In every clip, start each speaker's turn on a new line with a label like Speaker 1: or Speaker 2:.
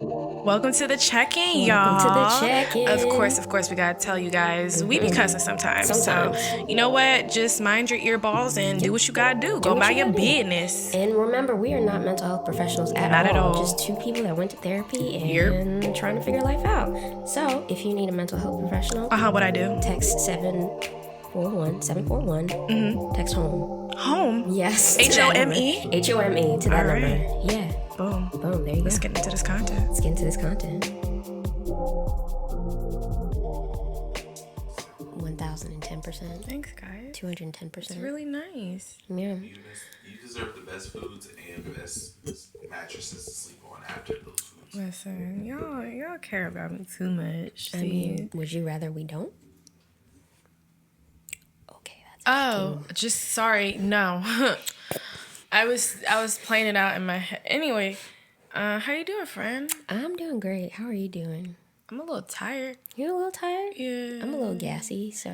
Speaker 1: Welcome to the check-in,
Speaker 2: Welcome to the
Speaker 1: y'all.
Speaker 2: check-in.
Speaker 1: Of course, we gotta tell you guys, we be cussing sometimes. So, you know what? Just mind your earballs and do what you gotta do. Go about your business.
Speaker 2: And remember, we are not mental health professionals
Speaker 1: Not at all.
Speaker 2: Just two people that went to therapy and trying to figure life out. So, if you need a mental health professional,
Speaker 1: what I do?
Speaker 2: text 741. Text home.
Speaker 1: Home?
Speaker 2: Yes.
Speaker 1: HOME?
Speaker 2: HOME to that
Speaker 1: All
Speaker 2: number.
Speaker 1: right.
Speaker 2: Yeah.
Speaker 1: Boom.
Speaker 2: Boom. There you
Speaker 1: Let's
Speaker 2: go.
Speaker 1: get into this content.
Speaker 2: 1010%.
Speaker 1: Thanks, guys.
Speaker 2: 210%.
Speaker 1: It's really nice.
Speaker 2: Yeah.
Speaker 3: You deserve the best foods and the best mattresses to sleep on after those foods.
Speaker 1: Listen, y'all care about me too much.
Speaker 2: I mean, would you rather we don't? Okay, that's
Speaker 1: just sorry. No. I was playing it out in my head. Anyway, how you doing, friend?
Speaker 2: I'm doing great. How are you doing?
Speaker 1: I'm a little tired.
Speaker 2: You're a little tired?
Speaker 1: Yeah.
Speaker 2: I'm a little gassy, so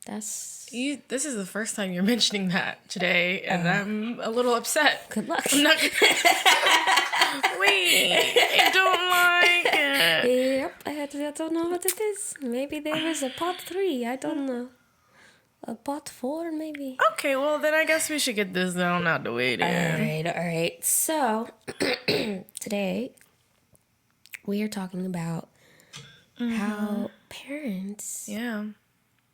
Speaker 2: that's...
Speaker 1: This is the first time you're mentioning that today, and I'm a little upset.
Speaker 2: Good luck.
Speaker 1: I'm not... Wait, I don't like it.
Speaker 2: Yep, I don't know what it is. Maybe there was a part 3. I don't know. A part 4, maybe.
Speaker 1: Okay, well, then I guess we should get this down out the way then.
Speaker 2: All right. So, today, we are talking about how parents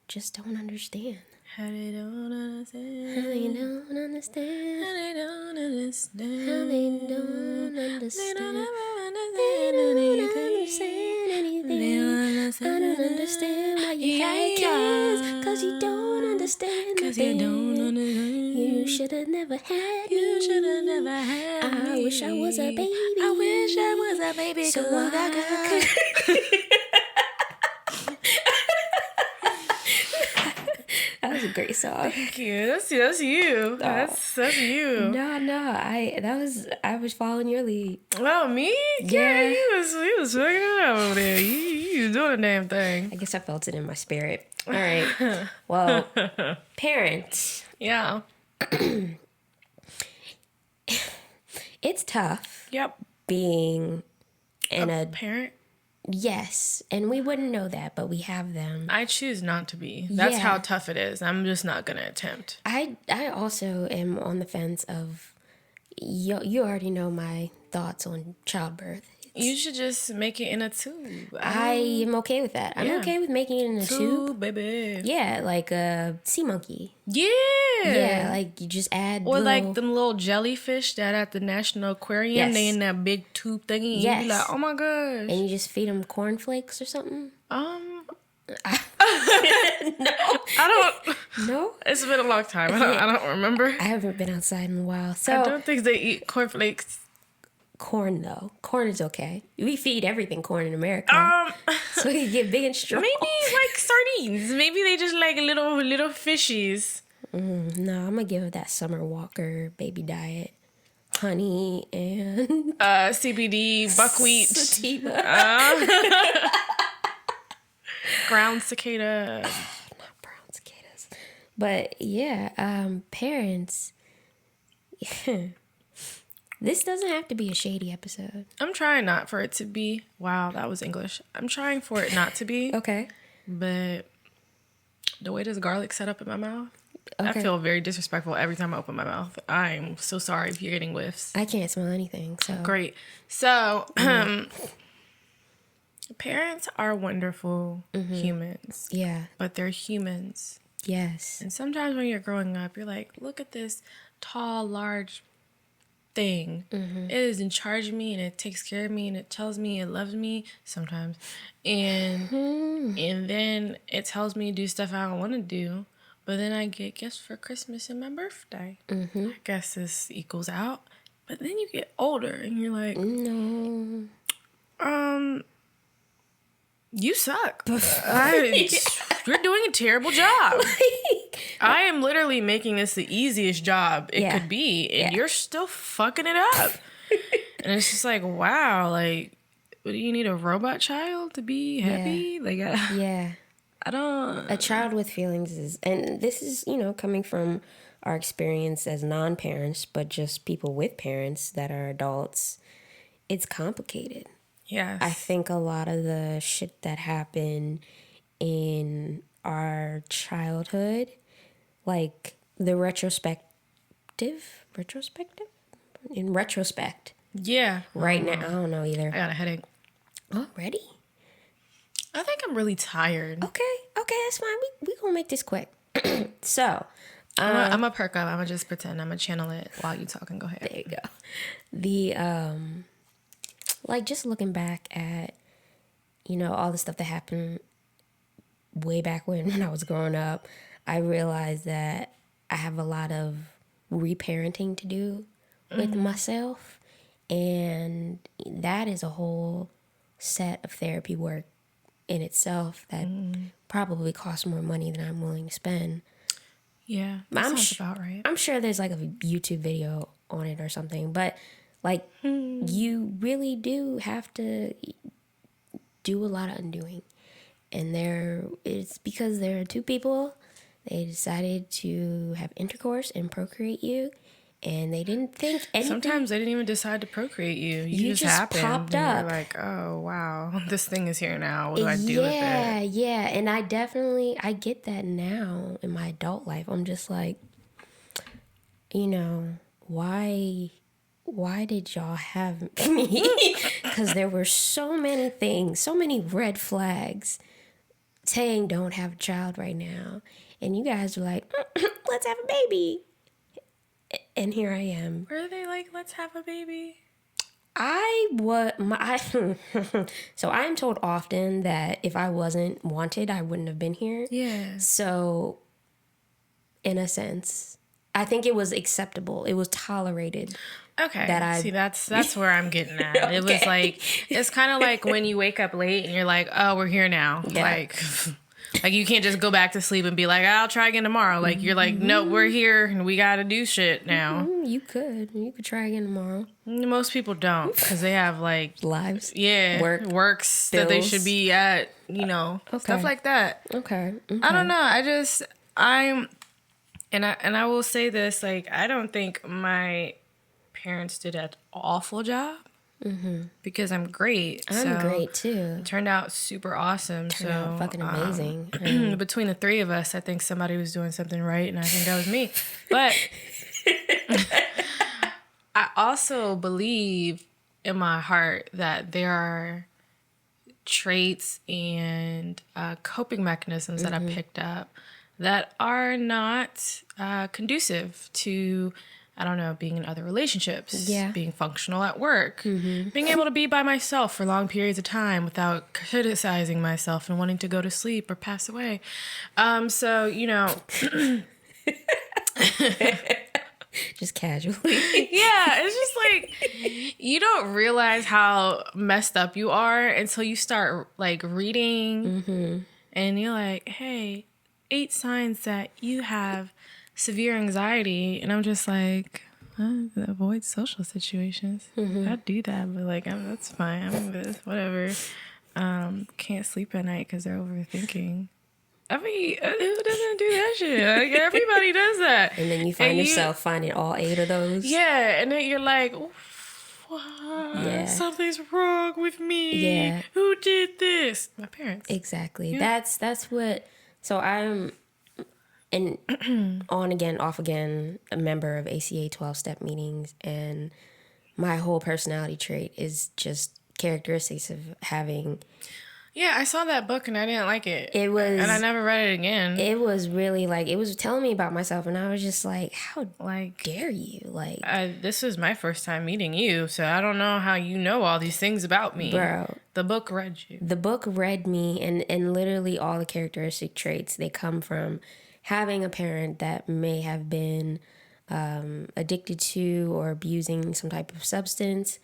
Speaker 2: just don't understand.
Speaker 1: How they don't understand.
Speaker 2: How they don't understand.
Speaker 1: How they don't understand.
Speaker 2: How they don't understand.
Speaker 1: They don't ever
Speaker 2: They
Speaker 1: understand
Speaker 2: don't
Speaker 1: anything.
Speaker 2: understand anything.
Speaker 1: They don't
Speaker 2: I
Speaker 1: understand.
Speaker 2: don't understand why you had kids. Cause you don't understand.
Speaker 1: Cause you don't understand.
Speaker 2: You should have never had me.
Speaker 1: You should have never had me.
Speaker 2: I wish I was a baby.
Speaker 1: I wish I was a baby.
Speaker 2: So
Speaker 1: I could.
Speaker 2: That was a great song.
Speaker 1: Thank you. That's you. That's you.
Speaker 2: No. I was following your lead.
Speaker 1: Well, me?
Speaker 2: Yeah.
Speaker 1: He was fucking it up over there. You was doing a damn thing.
Speaker 2: I guess I felt it in my spirit. All right. Well, parents.
Speaker 1: Yeah.
Speaker 2: It's tough
Speaker 1: Yep.
Speaker 2: being a
Speaker 1: Parent?
Speaker 2: yes, and we wouldn't know that, but we have them.
Speaker 1: I choose not to be. That's
Speaker 2: Yeah.
Speaker 1: how tough it is. I'm just not gonna attempt.
Speaker 2: I also am on the fence of you already know my thoughts on childbirth.
Speaker 1: You should just make it in a tube.
Speaker 2: I am okay with that. I'm
Speaker 1: Yeah.
Speaker 2: okay with making it in a tube.
Speaker 1: Baby.
Speaker 2: Yeah, like a sea monkey.
Speaker 1: Yeah.
Speaker 2: Yeah, like you just add
Speaker 1: Or
Speaker 2: little,
Speaker 1: like them little jellyfish that at the National Aquarium,
Speaker 2: Yes.
Speaker 1: they in that big tube thingy. And
Speaker 2: Yes.
Speaker 1: you be like, oh my gosh.
Speaker 2: and you just feed them cornflakes or something.
Speaker 1: No.
Speaker 2: No.
Speaker 1: I don't.
Speaker 2: No?
Speaker 1: It's been a long time. I don't remember.
Speaker 2: I haven't been outside in a while.
Speaker 1: I
Speaker 2: So
Speaker 1: don't think they eat cornflakes.
Speaker 2: corn though. Corn is okay. We feed everything corn in America. So you get big and strong.
Speaker 1: Maybe like sardines. Maybe they just like little fishies.
Speaker 2: No, I'm gonna give it that Summer Walker baby diet. Honey and
Speaker 1: CBD, buckwheat,
Speaker 2: sativa.
Speaker 1: ground cicada.
Speaker 2: Not brown cicadas. But yeah, parents. This doesn't have to be a shady episode.
Speaker 1: I'm trying not for it to be. Wow, that was English. I'm trying for it not to be.
Speaker 2: Okay.
Speaker 1: But the way this garlic set up in my mouth, I
Speaker 2: Okay.
Speaker 1: feel very disrespectful every time I open my mouth. I'm so sorry if you're getting whiffs.
Speaker 2: I can't smell anything, so
Speaker 1: Great. So, parents are wonderful humans,
Speaker 2: yeah.
Speaker 1: but they're humans.
Speaker 2: Yes.
Speaker 1: And sometimes when you're growing up, you're like, look at this tall, large thing. It is in charge of me and it takes care of me and it tells me it loves me sometimes. And then it tells me to do stuff I don't want to do. But then I get gifts for Christmas and my birthday. I guess this equals out. But then you get older and you're like,
Speaker 2: No.
Speaker 1: you suck. You're doing a terrible job. I am literally making this the easiest job it
Speaker 2: Yeah.
Speaker 1: could be, and you're still fucking it up. And it's just like, wow, like, what, do you need a robot child to be happy? Like,
Speaker 2: Yeah.
Speaker 1: I don't.
Speaker 2: A child with feelings is, and this is, coming from our experience as non-parents, but just people with parents that are adults, it's complicated.
Speaker 1: Yes.
Speaker 2: I think a lot of the shit that happened in our childhood, like the in retrospect,
Speaker 1: Yeah.
Speaker 2: right now, I don't know
Speaker 1: I
Speaker 2: either.
Speaker 1: got a headache.
Speaker 2: Already?
Speaker 1: I think I'm really tired.
Speaker 2: Okay, that's fine. We gonna make this quick. So,
Speaker 1: I'm gonna perk up. I'm gonna just pretend. I'm gonna channel it while you talk and go ahead.
Speaker 2: there you go. The like just looking back at, you know, all the stuff that happened way back when I was growing up, I realized that I have a lot of reparenting to do with myself, and that is a whole set of therapy work in itself that probably costs more money than I'm willing to spend.
Speaker 1: Yeah, that sounds about right.
Speaker 2: I'm sure there's like a YouTube video on it or something, but like you really do have to do a lot of undoing. And it's because there are two people, they decided to have intercourse and procreate you, and they didn't think anything.
Speaker 1: Sometimes they didn't even decide to procreate you. You just happened.
Speaker 2: Popped
Speaker 1: and
Speaker 2: up.
Speaker 1: You're like, oh wow, this thing is here now. What do I do with it?
Speaker 2: Yeah. And I get that now in my adult life. I'm just like, you know, why did y'all have me? Because there were so many things, so many red flags saying don't have a child right now. And you guys were like, let's have a baby. And here I am.
Speaker 1: Were they like, let's have a baby?
Speaker 2: So I am told often that if I wasn't wanted, I wouldn't have been here.
Speaker 1: Yeah.
Speaker 2: So, in a sense, I think it was acceptable. It was tolerated.
Speaker 1: Okay.
Speaker 2: That
Speaker 1: See, that's where I'm getting at.
Speaker 2: Okay.
Speaker 1: It was like, it's kind of like when you wake up late and you're like, oh, we're here now.
Speaker 2: Yeah.
Speaker 1: Like you can't just go back to sleep and be like, I'll try again tomorrow. Like you're like, no, we're here and we got to do shit now.
Speaker 2: You could try again tomorrow.
Speaker 1: Most people don't because they have like
Speaker 2: Lives.
Speaker 1: yeah, works that they should be at, you know, stuff like that.
Speaker 2: Okay.
Speaker 1: I don't know. I will say this, like, I don't think my parents did an awful job because I'm great.
Speaker 2: I'm great too.
Speaker 1: It turned out super awesome.
Speaker 2: Turned out fucking amazing.
Speaker 1: Between the three of us, I think somebody was doing something right, and I think that was me. But I also believe in my heart that there are traits and coping mechanisms that I picked up that are not conducive to, I don't know, being in other relationships, being functional at work, being able to be by myself for long periods of time without criticizing myself and wanting to go to sleep or pass away. So, you know...
Speaker 2: Just casually.
Speaker 1: Yeah, it's just like you don't realize how messed up you are until you start like reading and you're like, hey, 8 signs that you have severe anxiety. And I'm just like, avoid social situations. I'd do that, but like, that's fine. I'm good. Whatever. Can't sleep at night because they're overthinking. I mean, who doesn't do that shit? Like, everybody does that.
Speaker 2: And then you find yourself finding all 8 of those.
Speaker 1: Yeah, and then you're like, something's wrong with me.
Speaker 2: Yeah.
Speaker 1: Who did this? My parents.
Speaker 2: Exactly. Yeah. That's what... So I'm an on again, off again, a member of ACA 12-step meetings, and my whole personality trait is just characteristics of having...
Speaker 1: Yeah, I saw that book and I didn't like it.
Speaker 2: It was...
Speaker 1: And I never read it again.
Speaker 2: It was really like... It was telling me about myself, and I was just like, how dare you? Like...
Speaker 1: this was my first time meeting you, so I don't know how you know all these things about me.
Speaker 2: Bro.
Speaker 1: The book read you.
Speaker 2: The book read me, and literally all the characteristic traits, they come from having a parent that may have been addicted to or abusing some type of substance,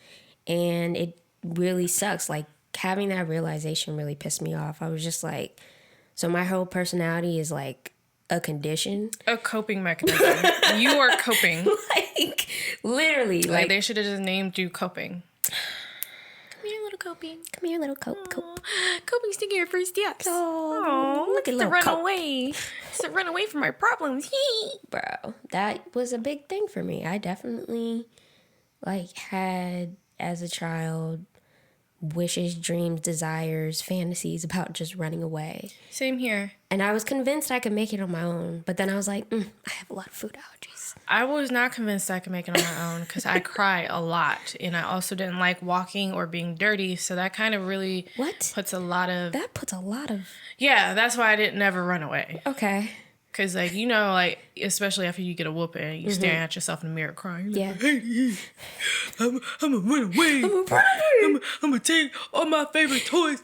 Speaker 2: and it really sucks. Like, having that realization really pissed me off. I was just like, so my whole personality is like a condition.
Speaker 1: A coping mechanism. You are coping.
Speaker 2: Like, literally.
Speaker 1: Like they should have just named you coping.
Speaker 2: Come here, little coping. Come here, little cope.
Speaker 1: Coping's taking your first steps.
Speaker 2: Oh, look at little
Speaker 1: run
Speaker 2: cope.
Speaker 1: away. It's to run away from my problems.
Speaker 2: Bro, that was a big thing for me. I definitely, like, had as a child wishes, dreams, desires, fantasies about just running away.
Speaker 1: Same here.
Speaker 2: And I was convinced I could make it on my own. But then I was like, I have a lot of food allergies.
Speaker 1: I was not convinced I could make it on my own because I cry a lot. And I also didn't like walking or being dirty. So that kind of really puts a lot of...
Speaker 2: That puts a lot of...
Speaker 1: Yeah, that's why I didn't never run away.
Speaker 2: Okay.
Speaker 1: Because, like, you know, like, especially after you get a whooping, you staring at yourself in the mirror crying.
Speaker 2: Yeah.
Speaker 1: Like, hey, I'm going to run away. I'm going to take all my favorite toys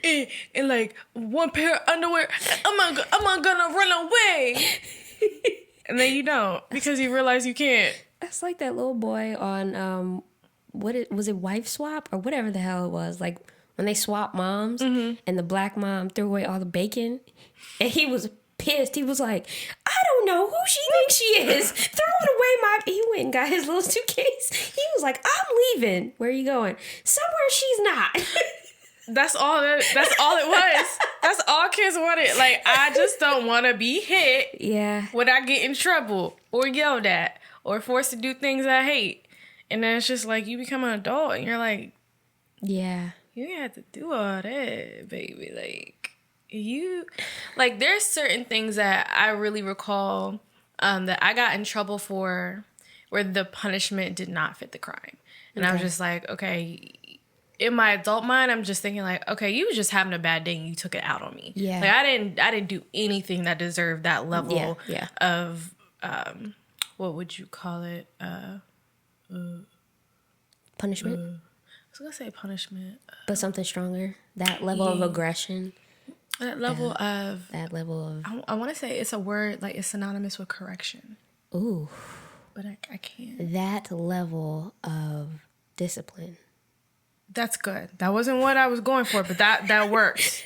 Speaker 1: and like, one pair of underwear. I'm going to run away. And then you don't because you realize you can't.
Speaker 2: That's like that little boy on, was it Wife Swap or whatever the hell it was? Like, when they swapped moms and the black mom threw away all the bacon and he was pissed. He was like, I don't know who she thinks she is. Throwing away he went and got his little suitcase. He was like, I'm leaving. Where are you going? Somewhere she's not.
Speaker 1: That's all it was. That's all kids wanted. Like, I just don't want to be hit.
Speaker 2: Yeah.
Speaker 1: When I get in trouble or yelled at or forced to do things I hate. And then it's just like, you become an adult and you're like,
Speaker 2: yeah,
Speaker 1: you didn't have to do all that, baby. Like, there's certain things that I really recall that I got in trouble for where the punishment did not fit the crime. And I was just like, okay, in my adult mind, I'm just thinking like, okay, you was just having a bad day and you took it out on me.
Speaker 2: Yeah.
Speaker 1: Like, I didn't do anything that deserved that level of, what would you call it?
Speaker 2: Punishment?
Speaker 1: I was going to say punishment.
Speaker 2: But something stronger. That level of aggression.
Speaker 1: That level of... I want to say it's a word, like, it's synonymous with correction.
Speaker 2: Ooh.
Speaker 1: But I can't.
Speaker 2: That level of discipline.
Speaker 1: That's good. That wasn't what I was going for, but that works.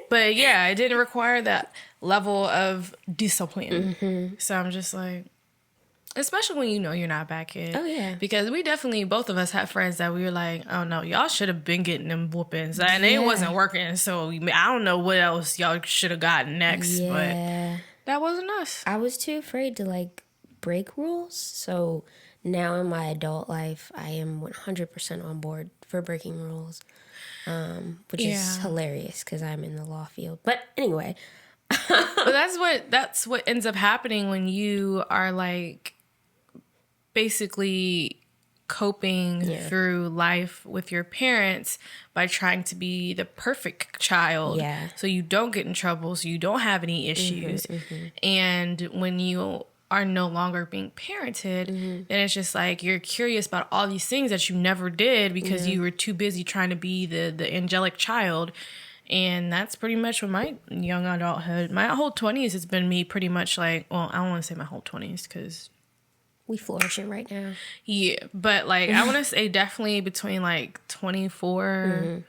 Speaker 1: But yeah, it didn't require that level of discipline. Mm-hmm. So I'm just like... Especially when you know you're not a bad kid.
Speaker 2: Oh, yeah.
Speaker 1: Because we definitely, both of us had friends that we were like, oh, no, y'all should have been getting them whoopings. And it wasn't working. So I don't know what else y'all should have gotten next.
Speaker 2: Yeah.
Speaker 1: But that wasn't us.
Speaker 2: I was too afraid to, like, break rules. So now in my adult life, I am 100% on board for breaking rules. Which is hilarious because I'm in the law field. But anyway.
Speaker 1: But that's what ends up happening when you are, like... basically coping through life with your parents by trying to be the perfect child. Yeah. So you don't get in trouble, so you don't have any issues. And when you are no longer being parented, then it's just like you're curious about all these things that you never did because you were too busy trying to be the angelic child. And that's pretty much what my young adulthood, my whole 20s has been me pretty much like, well, I don't want to say my whole 20s because...
Speaker 2: we flourishing right now.
Speaker 1: Yeah, but like I want to say definitely between like 24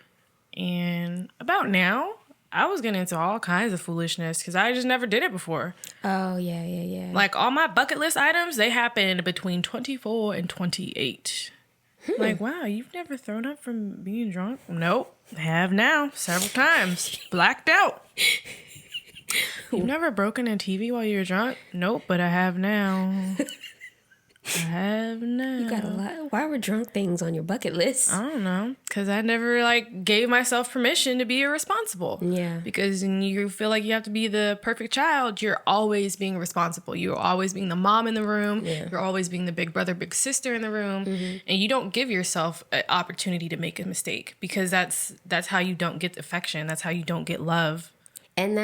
Speaker 1: and about now, I was getting into all kinds of foolishness because I just never did it before.
Speaker 2: Oh, yeah.
Speaker 1: Like all my bucket list items, they happened between 24 and 28. Like, wow, you've never thrown up from being drunk? Nope, have now several times. Blacked out. You've never broken a TV while you were drunk? Nope, but I have now. I have now.
Speaker 2: You got a lot. Why were drunk things on your bucket list?
Speaker 1: I don't know. Because I never, like, gave myself permission to be irresponsible. Yeah. Because when you feel like you have to be the perfect child, you're always being responsible. You're always being the mom in the room. Yeah. You're always being the big brother, big sister in the room. And you don't give yourself an opportunity to make a mistake. Because that's how you don't get affection. That's how you don't get love.
Speaker 2: And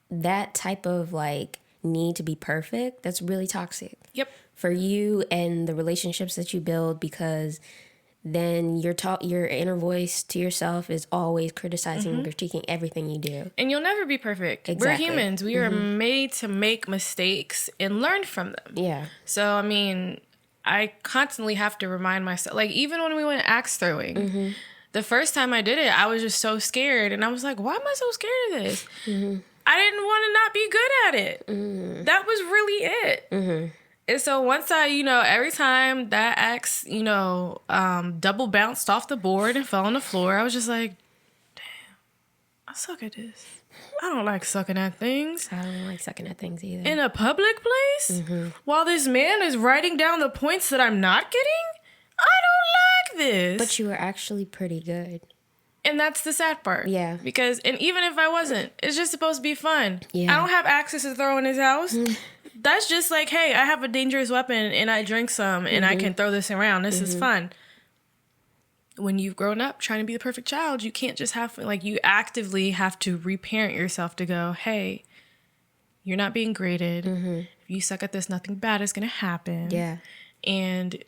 Speaker 2: that type of, like, need to be perfect, that's really toxic. Yep. For you and the relationships that you build, because then your inner voice to yourself is always criticizing and critiquing everything you do.
Speaker 1: And you'll never be perfect. Exactly. We're humans. We are made to make mistakes and learn from them. Yeah. So, I mean, I constantly have to remind myself, like, even when we went axe throwing, the first time I did it, I was just so scared. And I was like, why am I so scared of this? I didn't want to not be good at it. That was really it. And so once I, every time that axe, double bounced off the board and fell on the floor, I was just like, damn, I suck at this. I don't like sucking at things.
Speaker 2: I don't like sucking at things either.
Speaker 1: In a public place? While this man is writing down the points that I'm not getting? I don't like like this.
Speaker 2: But you were actually pretty good.
Speaker 1: And that's the sad part.
Speaker 2: Yeah.
Speaker 1: Because, and even if I wasn't, it's just supposed to be fun.
Speaker 2: Yeah.
Speaker 1: I don't have access to throw in his house. That's just like, hey, I have a dangerous weapon and I drink some and I can throw this around. This is fun. When you've grown up trying to be the perfect child, you can't just have, like, you actively have to reparent yourself to go, hey, you're not being graded. If you suck at this, nothing bad is going to happen.
Speaker 2: Yeah.
Speaker 1: And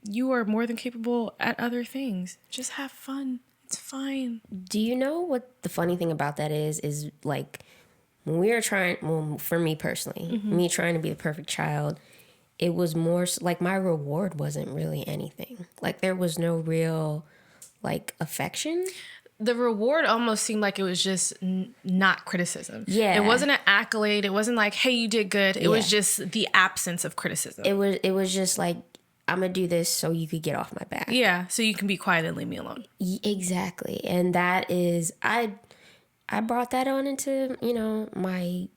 Speaker 1: you are more than capable at other things. Just have fun. It's fine.
Speaker 2: Do you know what the funny thing about that is like when we were trying, well, for me personally, me trying to be the perfect child, it was more like my reward wasn't really anything. Like there was no real like affection.
Speaker 1: The reward almost seemed like it was just not criticism.
Speaker 2: Yeah.
Speaker 1: It wasn't an accolade. It wasn't like, hey, you did good. It was just the absence of criticism.
Speaker 2: It was just like, I'm going to do this so you could get off my back.
Speaker 1: Yeah, so you can be quiet and leave me alone.
Speaker 2: Exactly. And that is, I brought that on into, you know, my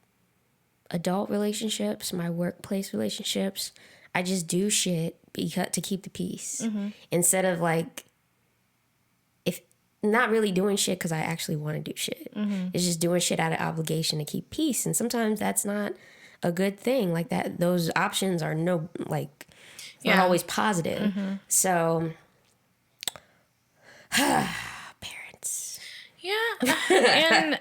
Speaker 2: adult relationships, my workplace relationships. I just do shit to keep the peace. Instead of like, if not really doing shit because I actually want to do shit. It's just doing shit out of obligation to keep peace. And sometimes that's not a good thing. Like that, those options are not always positive. So, parents.
Speaker 1: Yeah. And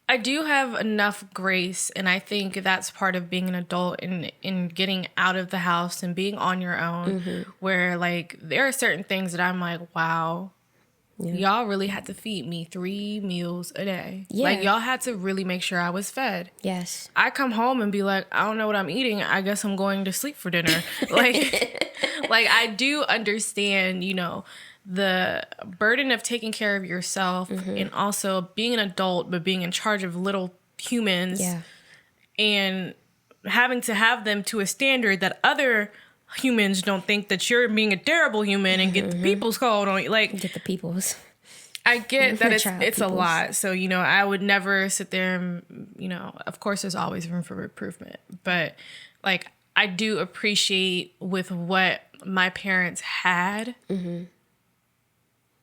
Speaker 1: I do have enough grace, and I think that's part of being an adult and in getting out of the house and being on your own, where like there are certain things that I'm like, wow, y'all really had to feed me 3 meals a day.
Speaker 2: Yeah.
Speaker 1: Like y'all had to really make sure I was fed.
Speaker 2: Yes.
Speaker 1: I come home and be like, I don't know what I'm eating. I guess I'm going to sleep for dinner. like I do understand, you know, the burden of taking care of yourself and also being an adult, but being in charge of little humans and having to have them to a standard that other humans don't think that you're being a terrible human and get the people's called on you. Like,
Speaker 2: Get the people's.
Speaker 1: I get that it's
Speaker 2: people's.
Speaker 1: a lot. So, you know, I would never sit there and, you know, of course there's always room for improvement. But, like, I do appreciate with what my parents had.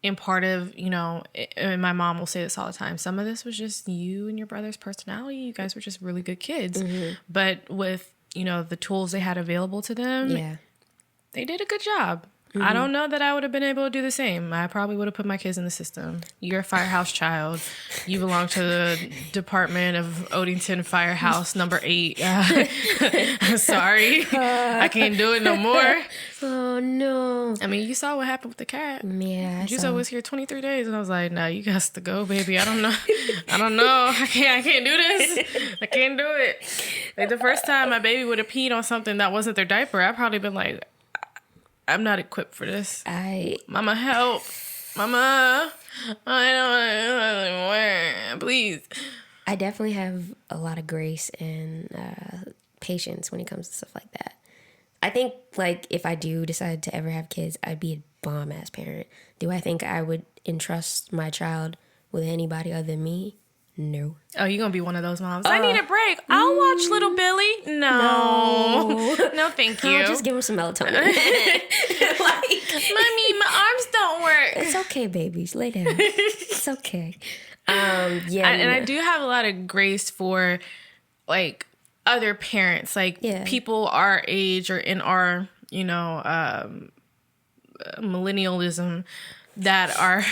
Speaker 1: And part of, you know, and my mom will say this all the time, some of this was just you and your brother's personality. You guys were just really good kids. But with, you know, the tools they had available to them, they did a good job. I don't know that I would have been able to do the same. I probably would have put my kids in the system. You're a firehouse child. You belong to the Department of Odington Firehouse number 8. I'm sorry. I can't do it no more.
Speaker 2: Oh, no.
Speaker 1: I mean, you saw what happened with the cat.
Speaker 2: Yeah.
Speaker 1: Juzo was here 23 days, and I was like, "No, you got to go, baby. I don't know. I can't do this. I can't do it." Like the first time my baby would have peed on something that wasn't their diaper, I'd probably been like, "I'm not equipped for this. Mama, help. Mama, I don't know. Please."
Speaker 2: I definitely have a lot of grace and patience when it comes to stuff like that. I think, like, if I do decide to ever have kids, I'd be a bomb-ass parent. Do I think I would entrust my child with anybody other than me? No.
Speaker 1: Oh, you're going to be one of those moms. I need a break. I'll watch Little Billy. No, thank you.
Speaker 2: I'll just give him some melatonin. Like,
Speaker 1: Mommy, my arms don't work.
Speaker 2: it's okay, babies. Lay down. It's okay.
Speaker 1: I do have a lot of grace for, like, other parents, like people our age or in our, you know, millennialism that are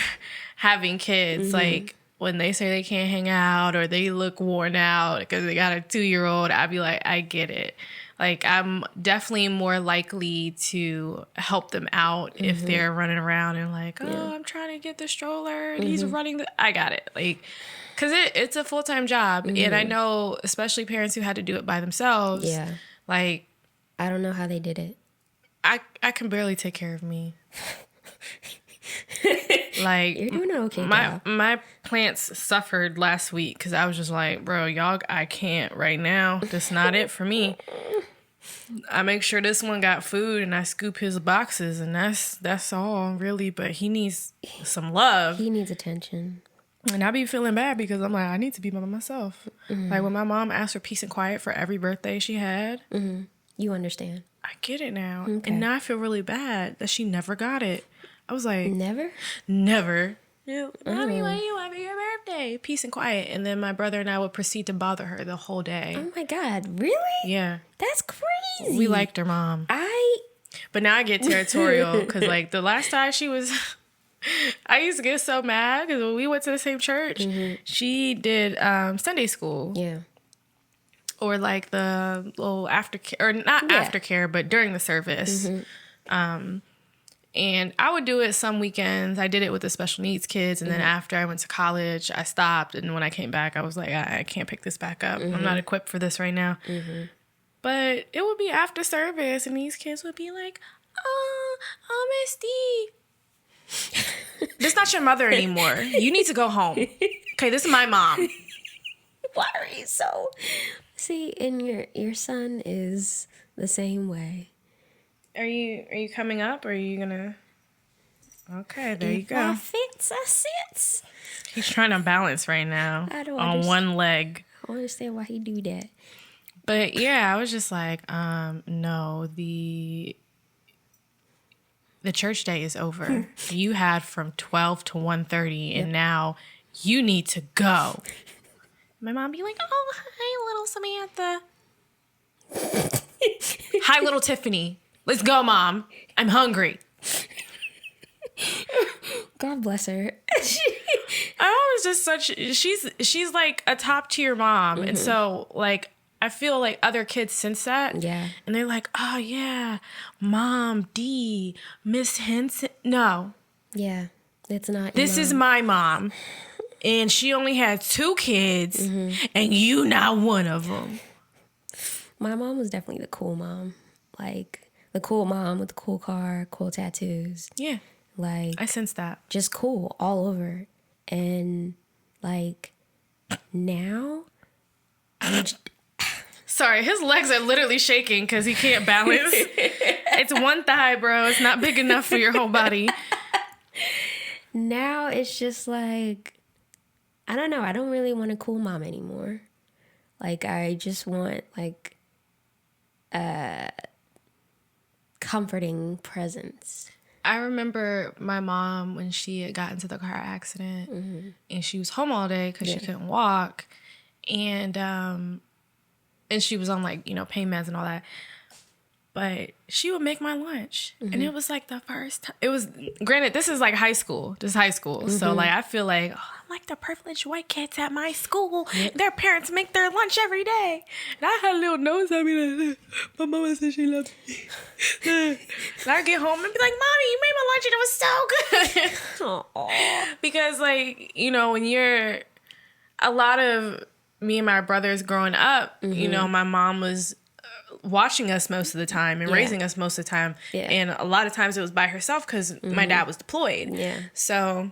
Speaker 1: having kids. Like when they say they can't hang out or they look worn out because they got a 2-year-old, I'd be like, I get it. Like, I'm definitely more likely to help them out if they're running around and like, oh, I'm trying to get the stroller and he's running I got it. Like, because it's a full-time job. And I know, especially parents who had to do it by themselves. Yeah. Like,
Speaker 2: I don't know how they did it.
Speaker 1: I can barely take care of me. Like,
Speaker 2: you're doing okay.
Speaker 1: My plants suffered last week because I was just like, bro, y'all, I can't right now. That's not it for me. I make sure this one got food and I scoop his boxes and that's all really. But he needs some love.
Speaker 2: He needs attention.
Speaker 1: And I be feeling bad because I'm like, I need to be by myself. Like when my mom asked for peace and quiet for every birthday she had,
Speaker 2: You understand.
Speaker 1: I get it now.
Speaker 2: Okay.
Speaker 1: And now I feel really bad that she never got it. I was like,
Speaker 2: Never?
Speaker 1: never. Yeah, Mommy, what do you want for your birthday? Peace and quiet. And then my brother and I would proceed to bother her the whole day.
Speaker 2: Oh my God, really?
Speaker 1: Yeah.
Speaker 2: That's crazy.
Speaker 1: We liked her mom. But now I get territorial because, like, the last time she was... I used to get so mad because when we went to the same church, she did Sunday school.
Speaker 2: Yeah.
Speaker 1: Or, like, the little aftercare... Or not aftercare, but during the service. And I would do it some weekends. I did it with the special needs kids. And then after I went to college, I stopped. And when I came back, I was like, I can't pick this back up. I'm not equipped for this right now. But it would be after service. And these kids would be like, oh, Miss D. This is not your mother anymore. You need to go home. Okay, this is my mom.
Speaker 2: Why are you so... See, and your son is the same way.
Speaker 1: Are you coming up, or are you gonna? Okay, there you go.
Speaker 2: I fits, I sits.
Speaker 1: He's trying to balance right now
Speaker 2: I don't
Speaker 1: on
Speaker 2: understand.
Speaker 1: one leg.
Speaker 2: I don't understand why he do that.
Speaker 1: But yeah, I was just like, no, the church day is over. You had from 12 to 1:30, and now you need to go. My mom be like, oh, hi, little Samantha. Hi, little Tiffany. Let's go, Mom. I'm hungry.
Speaker 2: God bless her.
Speaker 1: I was just she's like a top tier mom. And so like, I feel like other kids sense that.
Speaker 2: Yeah.
Speaker 1: And they're like, oh yeah, Mom, D, Miss Henson. No,
Speaker 2: Yeah, it's not.
Speaker 1: this is my mom. And she only had 2 kids and you not one of them.
Speaker 2: My mom was definitely the cool mom. Like, the cool mom with the cool car, cool tattoos.
Speaker 1: Yeah.
Speaker 2: Like,
Speaker 1: I sense that.
Speaker 2: just cool all over. And, like, now,
Speaker 1: Sorry, his legs are literally shaking because he can't balance. It's one thigh, bro. It's not big enough for your whole body.
Speaker 2: now it's just like, I don't know. I don't really want a cool mom anymore. Like, I just want, like, comforting presence.
Speaker 1: I remember my mom when she had got into the car accident and she was home all day because she couldn't walk. And she was on, like, you know, pain meds and all that. But she would make my lunch. And it was like the first time. It was, granted, this is like high school. This is high school. So, like, I feel like, oh, I'm like the privileged white kids at my school. Their parents make their lunch every day. And I had a little nose. I'd be like, my mama said she loved me. And I'd get home and be like, Mommy, you made my lunch and it was so good. Because, like, you know, when you're, a lot of me and my brothers growing up, you know, my mom was watching us most of the time and raising us most of the time.
Speaker 2: Yeah.
Speaker 1: And a lot of times it was by herself because my dad was deployed.
Speaker 2: Yeah.
Speaker 1: So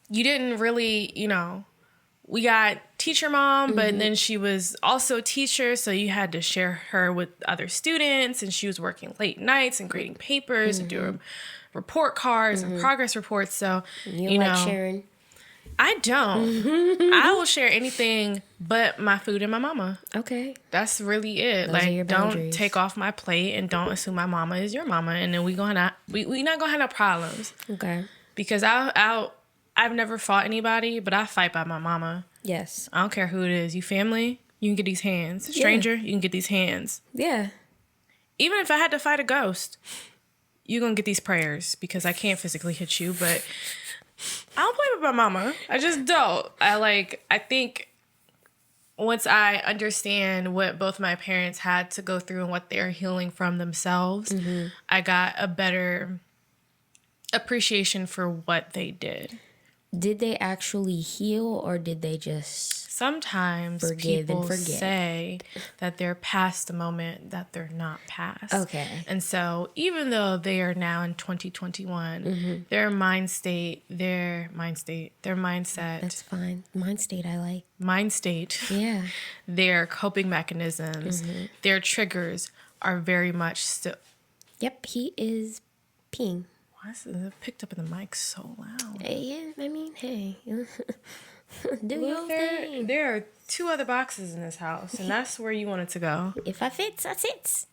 Speaker 1: you didn't really, you know, we got teacher mom, but then she was also a teacher. So you had to share her with other students, and she was working late nights and grading papers and doing report cards and progress reports. So,
Speaker 2: You like
Speaker 1: know,
Speaker 2: sharing?
Speaker 1: I don't. I will share anything but my food and my mama.
Speaker 2: Okay.
Speaker 1: That's really it.
Speaker 2: Those are
Speaker 1: Like,
Speaker 2: your
Speaker 1: don't
Speaker 2: boundaries.
Speaker 1: take off my plate and don't assume my mama is your mama, and then we not gonna have no problems.
Speaker 2: Okay.
Speaker 1: Because I've never fought anybody, but I fight by my mama.
Speaker 2: Yes.
Speaker 1: I don't care who it is. You family, you can get these hands. Stranger, you can get these hands.
Speaker 2: Yeah.
Speaker 1: Even if I had to fight a ghost, you're gonna get these prayers because I can't physically hit you, but I don't play with my mama. I just don't. I think once I understand what both my parents had to go through and what they're healing from themselves, I got a better appreciation for what they did.
Speaker 2: Did they actually heal, or did they just...
Speaker 1: Sometimes
Speaker 2: Forgive and
Speaker 1: people
Speaker 2: forget.
Speaker 1: say that they're past the moment that they're not past.
Speaker 2: Okay.
Speaker 1: And so even though they are now in 2021, their mindset,
Speaker 2: That's fine. Mind state I like.
Speaker 1: mind state,
Speaker 2: Yeah.
Speaker 1: their coping mechanisms, their triggers are very much still.
Speaker 2: Yep, he is peeing.
Speaker 1: Why is it picked up in the mic so loud?
Speaker 2: Yeah, I mean, hey. Do your thing.
Speaker 1: There are 2 other boxes in this house, and that's where you want it to go.
Speaker 2: If I fits, I sits.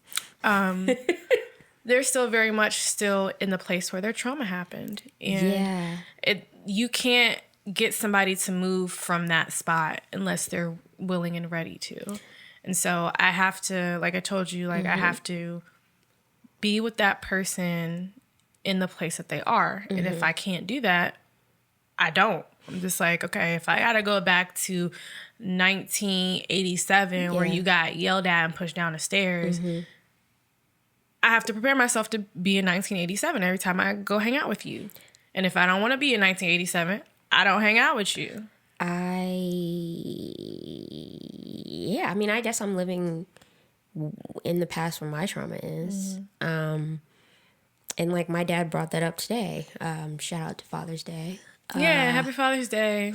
Speaker 1: they're still very much still in the place where their trauma happened. And you can't get somebody to move from that spot unless they're willing and ready to. And so I have to, like I told you, like I have to be with that person in the place that they are. And if I can't do that, I don't. I'm just like, okay, if I gotta go back to 1987 where you got yelled at and pushed down the stairs, I have to prepare myself to be in 1987 every time I go hang out with you. And if I don't want to be in 1987, I don't hang out with you.
Speaker 2: I mean, I guess I'm living in the past where my trauma is. And like my dad brought that up today. Shout out to Father's Day.
Speaker 1: Yeah, happy Father's Day.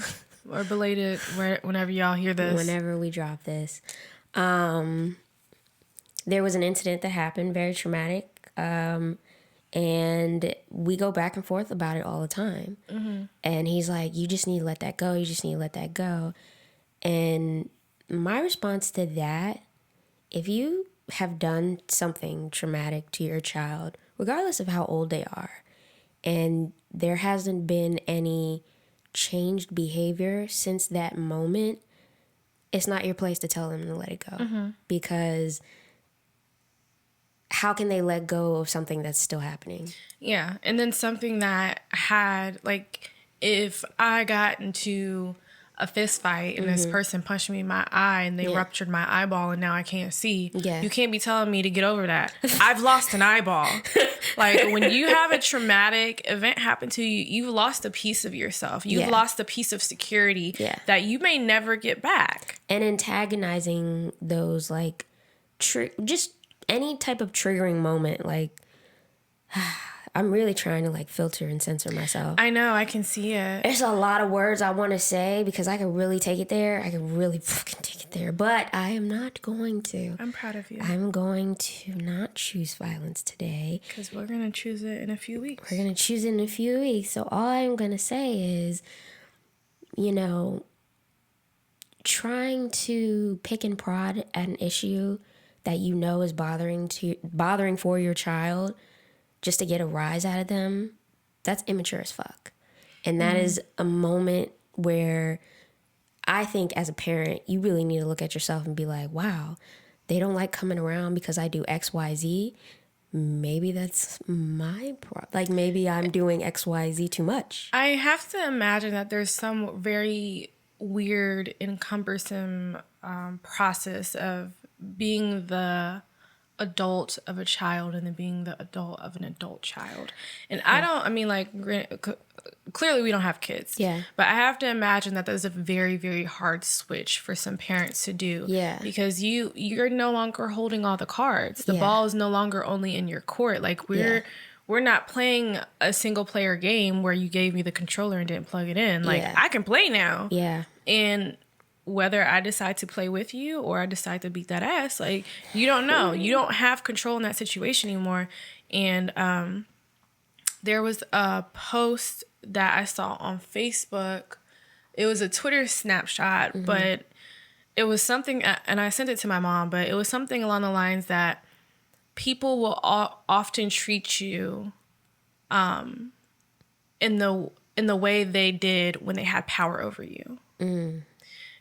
Speaker 1: Or belated, whenever y'all hear this.
Speaker 2: Whenever we drop this. There was an incident that happened, very traumatic. And we go back and forth about it all the time. And he's like, you just need to let that go. You just need to let that go. And my response to that, if you have done something traumatic to your child, regardless of how old they are, and there hasn't been any changed behavior since that moment, it's not your place to tell them to let it go. Because how can they let go of something that's still happening?
Speaker 1: Yeah. And then something that had, like, if I got into a fist fight and this person punched me in my eye and they ruptured my eyeball and now I can't see, you can't be telling me to get over that. I've lost an eyeball. Like, when you have a traumatic event happen to you, you've lost a piece of yourself. You've lost a piece of security that you may never get back.
Speaker 2: And antagonizing those, like, just any type of triggering moment, like, I'm really trying to, like, filter and censor myself.
Speaker 1: I know, I can see it.
Speaker 2: There's a lot of words I want to say because I could really take it there. I could really fucking take it there. But I am not going to.
Speaker 1: I'm proud of you.
Speaker 2: I'm going to not choose violence today.
Speaker 1: Because we're going to choose it in a few weeks.
Speaker 2: We're going to choose it in a few weeks. So all I'm going to say is, you know, trying to pick and prod at an issue that you know is bothering for your child just to get a rise out of them, that's immature as fuck. And that is a moment where I think as a parent, you really need to look at yourself and be like, wow, they don't like coming around because I do X, Y, Z. Maybe that's my problem. Like, maybe I'm doing X, Y, Z too much.
Speaker 1: I have to imagine that there's some very weird and cumbersome process of being the adult of a child and then being the adult of an adult child. And clearly we don't have kids.
Speaker 2: Yeah.
Speaker 1: But I have to imagine that there's a very, very hard switch for some parents to do.
Speaker 2: Yeah.
Speaker 1: Because you're no longer holding all the cards. The ball is no longer only in your court. Like, we're not playing a single player game where you gave me the controller and didn't plug it in. Like, I can play now.
Speaker 2: Yeah.
Speaker 1: And whether I decide to play with you or I decide to beat that ass, like, you don't know. You don't have control in that situation anymore. And there was a post that I saw on Facebook. It was a Twitter snapshot, but it was something, and I sent it to my mom, but it was something along the lines that people will often treat you in the way they did when they had power over you.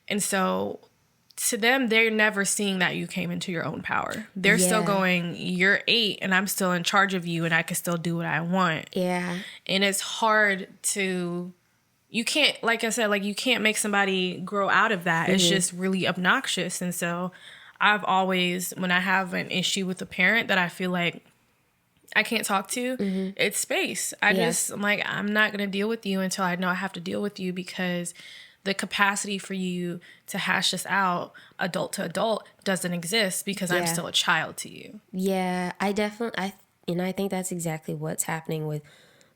Speaker 1: And so to them, they're never seeing that you came into your own power. They're still going, you're 8 and I'm still in charge of you and I can still do what I want.
Speaker 2: Yeah.
Speaker 1: And it's hard to, you can't, like I said, like, you can't make somebody grow out of that. It's just really obnoxious. And so I've always, when I have an issue with a parent that I feel like I can't talk to, it's space. I'm like, I'm not going to deal with you until I know I have to deal with you, because the capacity for you to hash this out adult to adult doesn't exist because I'm still a child to you.
Speaker 2: Yeah, I think that's exactly what's happening with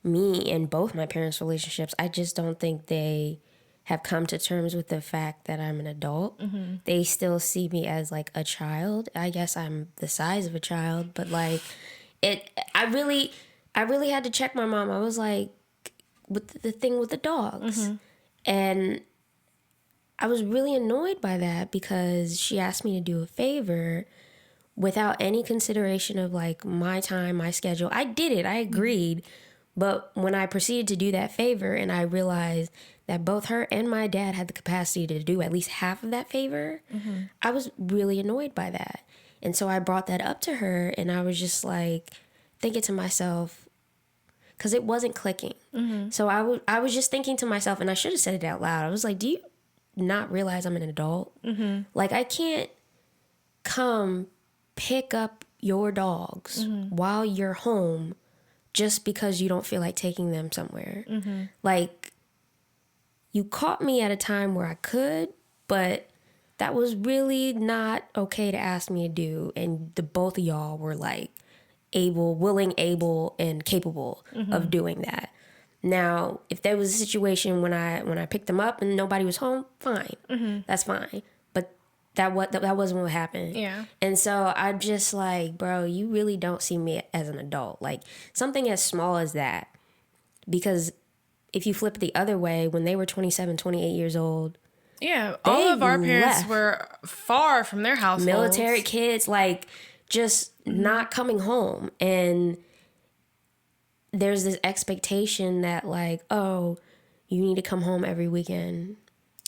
Speaker 2: me and both my parents' relationships. I just don't think they have come to terms with the fact that I'm an adult. They still see me as, like, a child. I guess I'm the size of a child, but, like, I really had to check my mom. I was like, with the thing with the dogs. And I was really annoyed by that because she asked me to do a favor without any consideration of like my time, my schedule. I did it. I agreed. But when I proceeded to do that favor and I realized that both her and my dad had the capacity to do at least half of that favor, I was really annoyed by that. And so I brought that up to her and I was just like thinking to myself, because it wasn't clicking. So I was just thinking to myself, and I should have said it out loud. I was like, do you not realize I'm an adult? Like, I can't come pick up your dogs while you're home just because you don't feel like taking them somewhere. Like, you caught me at a time where I could, but that was really not okay to ask me to do. And the both of y'all were like willing, able, and capable of doing that. Now, if there was a situation when I picked them up and nobody was home, fine. That's fine. That wasn't what happened.
Speaker 1: Yeah.
Speaker 2: And so I'm just like, bro, you really don't see me as an adult. Like, something as small as that. Because if you flip it the other way, when they were 27, 28 years old.
Speaker 1: Yeah. All of our parents were far from their households.
Speaker 2: Military kids, like, just not coming home. And there's this expectation that, like, oh, you need to come home every weekend.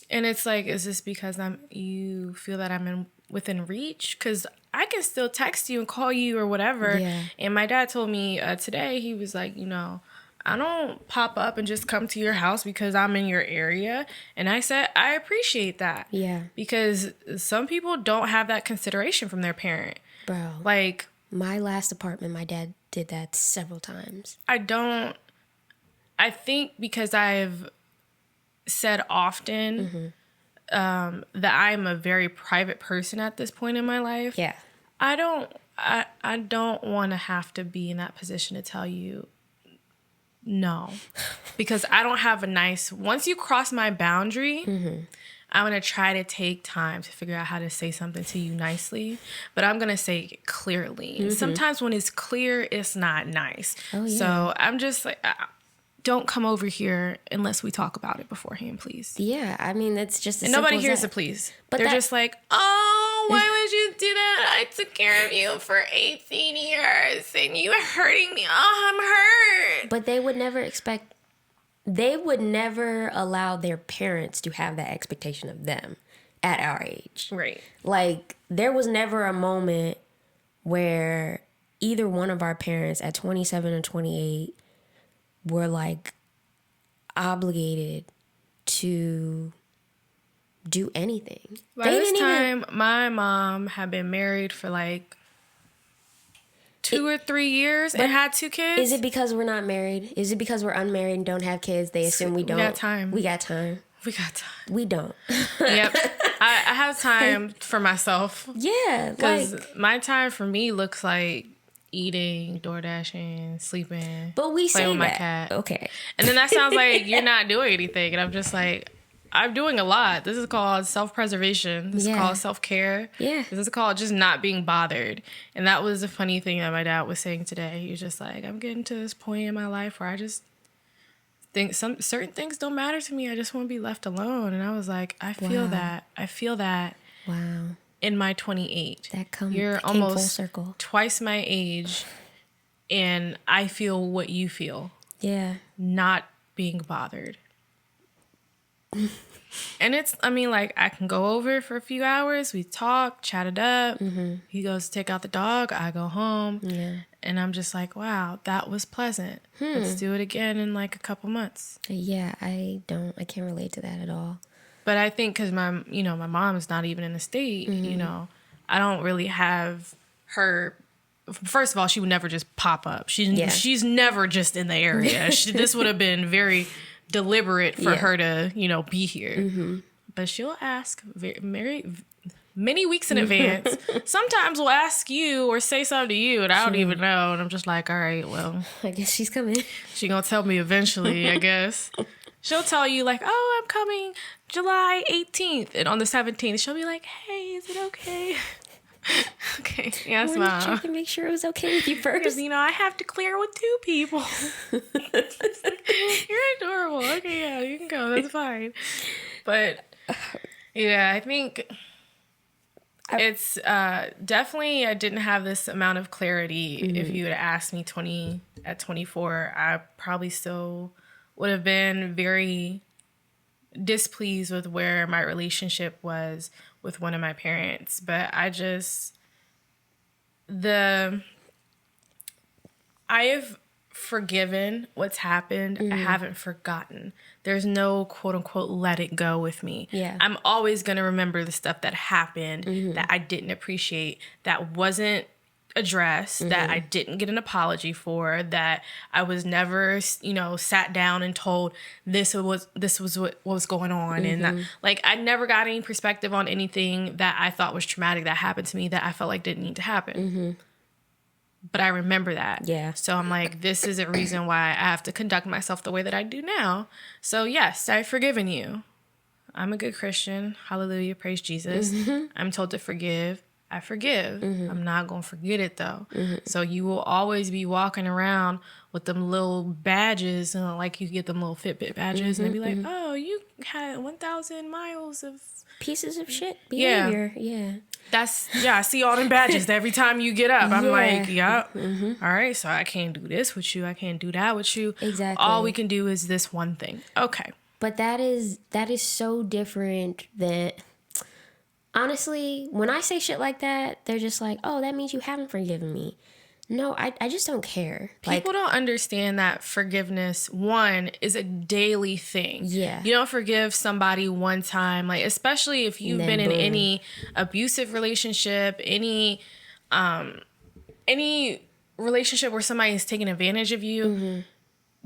Speaker 1: And it's like, is this because you feel that I'm within reach? Because I can still text you and call you or whatever.
Speaker 2: Yeah.
Speaker 1: And my dad told me today, he was like, I don't pop up and just come to your house because I'm in your area. And I said, I appreciate that.
Speaker 2: Yeah.
Speaker 1: Because some people don't have that consideration from their parent.
Speaker 2: Bro.
Speaker 1: Like,
Speaker 2: my last apartment, my dad did that several times.
Speaker 1: I think because I've said often that I'm a very private person at this point in my life.
Speaker 2: Yeah.
Speaker 1: I don't want to have to be in that position to tell you no. Because I don't have once you cross my boundary, I'm going to try to take time to figure out how to say something to you nicely, but I'm going to say it clearly. And sometimes when it's clear, it's not nice.
Speaker 2: Oh, yeah.
Speaker 1: So I'm just like, don't come over here unless we talk about it beforehand, please.
Speaker 2: Yeah, I mean, it's just
Speaker 1: and nobody hears the please.
Speaker 2: But
Speaker 1: they're just like, oh, why would you do that? I took care of you for 18 years and you are hurting me. Oh, I'm hurt.
Speaker 2: But they would never allow their parents to have that expectation of them at our age.
Speaker 1: Right.
Speaker 2: Like, there was never a moment where either one of our parents at 27 or 28 were like obligated to do anything.
Speaker 1: By this time, my mom had been married for like 2 or 3 years and had 2 kids.
Speaker 2: Is it because we're not married? Is it because we're unmarried and don't have kids? They assume we don't.
Speaker 1: We got time.
Speaker 2: We got time.
Speaker 1: We got time.
Speaker 2: We don't.
Speaker 1: Yep. I have time for myself.
Speaker 2: Yeah.
Speaker 1: Because
Speaker 2: Like,
Speaker 1: my time for me looks like eating, door dashing, sleeping.
Speaker 2: but we say
Speaker 1: playing with my
Speaker 2: that.
Speaker 1: cat.
Speaker 2: Okay.
Speaker 1: And then that sounds like you're not doing anything. And I'm just like, I'm doing a lot. This is called self-preservation. This is called self-care.
Speaker 2: Yeah.
Speaker 1: This is called just not being bothered. And that was a funny thing that my dad was saying today. He was just like, I'm getting to this point in my life where I just think certain things don't matter to me. I just want to be left alone. And I was like, I feel that. I feel that.
Speaker 2: Wow.
Speaker 1: In my 28.
Speaker 2: came
Speaker 1: You're
Speaker 2: full
Speaker 1: almost
Speaker 2: circle.
Speaker 1: Twice my age. And I feel what you feel.
Speaker 2: Yeah.
Speaker 1: Not being bothered. And it's, I mean, like, I can go over for a few hours. We talk, chat it up. He goes to take out the dog. I go home. Yeah. And I'm just like, wow, that was pleasant. Let's do it again in like a couple months.
Speaker 2: Yeah, I can't relate to that at all.
Speaker 1: But I think because my mom is not even in the state, I don't really have her. First of all, she would never just pop up. She's never just in the area. This would have been very deliberate for her to, be here. But she'll ask many weeks in advance. Sometimes we'll ask you or say something to you, and I don't even know. And I'm just like, all right, well,
Speaker 2: I guess she's coming.
Speaker 1: She gonna tell me eventually, I guess. She'll tell you like, oh, I'm coming July 18th. And on the 17th, she'll be like, hey, is it okay? Okay, yes,
Speaker 2: Mom. I wanted to check and make sure it was okay with you first.
Speaker 1: Because, I have to clear with 2 people. You're adorable. Okay, yeah, you can go. That's fine. But, yeah, I think It's definitely, I didn't have this amount of clarity. If you had asked me 24, I probably still would have been very displeased with where my relationship was with one of my parents. But I have forgiven what's happened. I haven't forgotten. There's no quote unquote let it go with me.
Speaker 2: Yeah.
Speaker 1: I'm always going to remember the stuff that happened that I didn't appreciate, that wasn't addressed, that I didn't get an apology for, that I was never, sat down and told this was what was going on. And I never got any perspective on anything that I thought was traumatic that happened to me that I felt like didn't need to happen. But I remember that.
Speaker 2: Yeah.
Speaker 1: So I'm like, this is a reason why I have to conduct myself the way that I do now. So yes, I've forgiven you. I'm a good Christian. Hallelujah. Praise Jesus. I'm told to forgive. I forgive. I'm not going to forget it though. So you will always be walking around with them little badges, like you get them little Fitbit badges, and they be like, oh, you had 1,000 miles of
Speaker 2: pieces of shit behavior. Yeah.
Speaker 1: I see all them badges every time you get up. I'm
Speaker 2: Yeah.
Speaker 1: like, yep. All right, so I can't do this with you. I can't do that with you.
Speaker 2: Exactly.
Speaker 1: All we can do is this one thing. Okay.
Speaker 2: But that is so different than, honestly, when I say shit like that, they're just like, oh, that means you haven't forgiven me. No, I just don't care.
Speaker 1: People don't understand that forgiveness, one, is a daily thing.
Speaker 2: Yeah.
Speaker 1: You don't forgive somebody one time, especially if you've been in any abusive relationship, any relationship where somebody is taking advantage of you.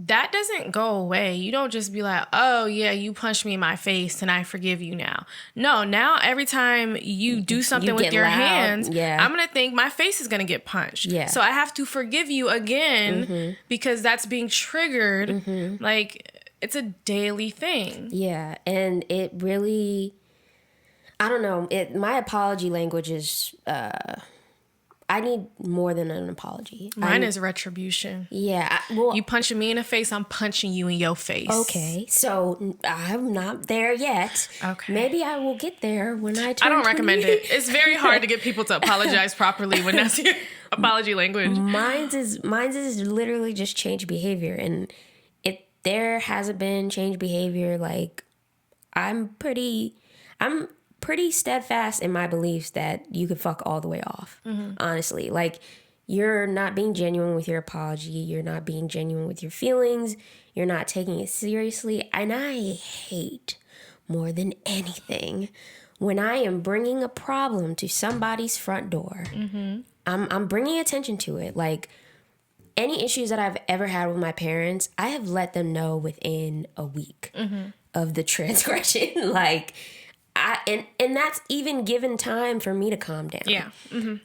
Speaker 1: That doesn't go away. You don't just be like, oh, yeah, you punched me in my face and I forgive you now. No, now every time you do something with your hands, I'm going to think my face is going to get punched.
Speaker 2: Yeah.
Speaker 1: So I have to forgive you again because that's being triggered. It's a daily thing.
Speaker 2: Yeah. And it really, I don't know. My apology language is, I need more than an apology.
Speaker 1: Mine is retribution.
Speaker 2: Yeah.
Speaker 1: You punching me in the face, I'm punching you in your face.
Speaker 2: Okay. So I'm not there yet.
Speaker 1: Okay.
Speaker 2: Maybe I will get there when I turn
Speaker 1: I don't
Speaker 2: 20.
Speaker 1: recommend it. It's very hard to get people to apologize properly when that's your apology language.
Speaker 2: Mine's is literally just change behavior. And there hasn't been change behavior. I'm pretty steadfast in my beliefs that you could fuck all the way off, honestly. You're not being genuine with your apology. You're not being genuine with your feelings. You're not taking it seriously. And I hate more than anything when I am bringing a problem to somebody's front door. I'm bringing attention to it. Any issues that I've ever had with my parents, I have let them know within a week of the transgression. And that's even given time for me to calm down.
Speaker 1: Yeah.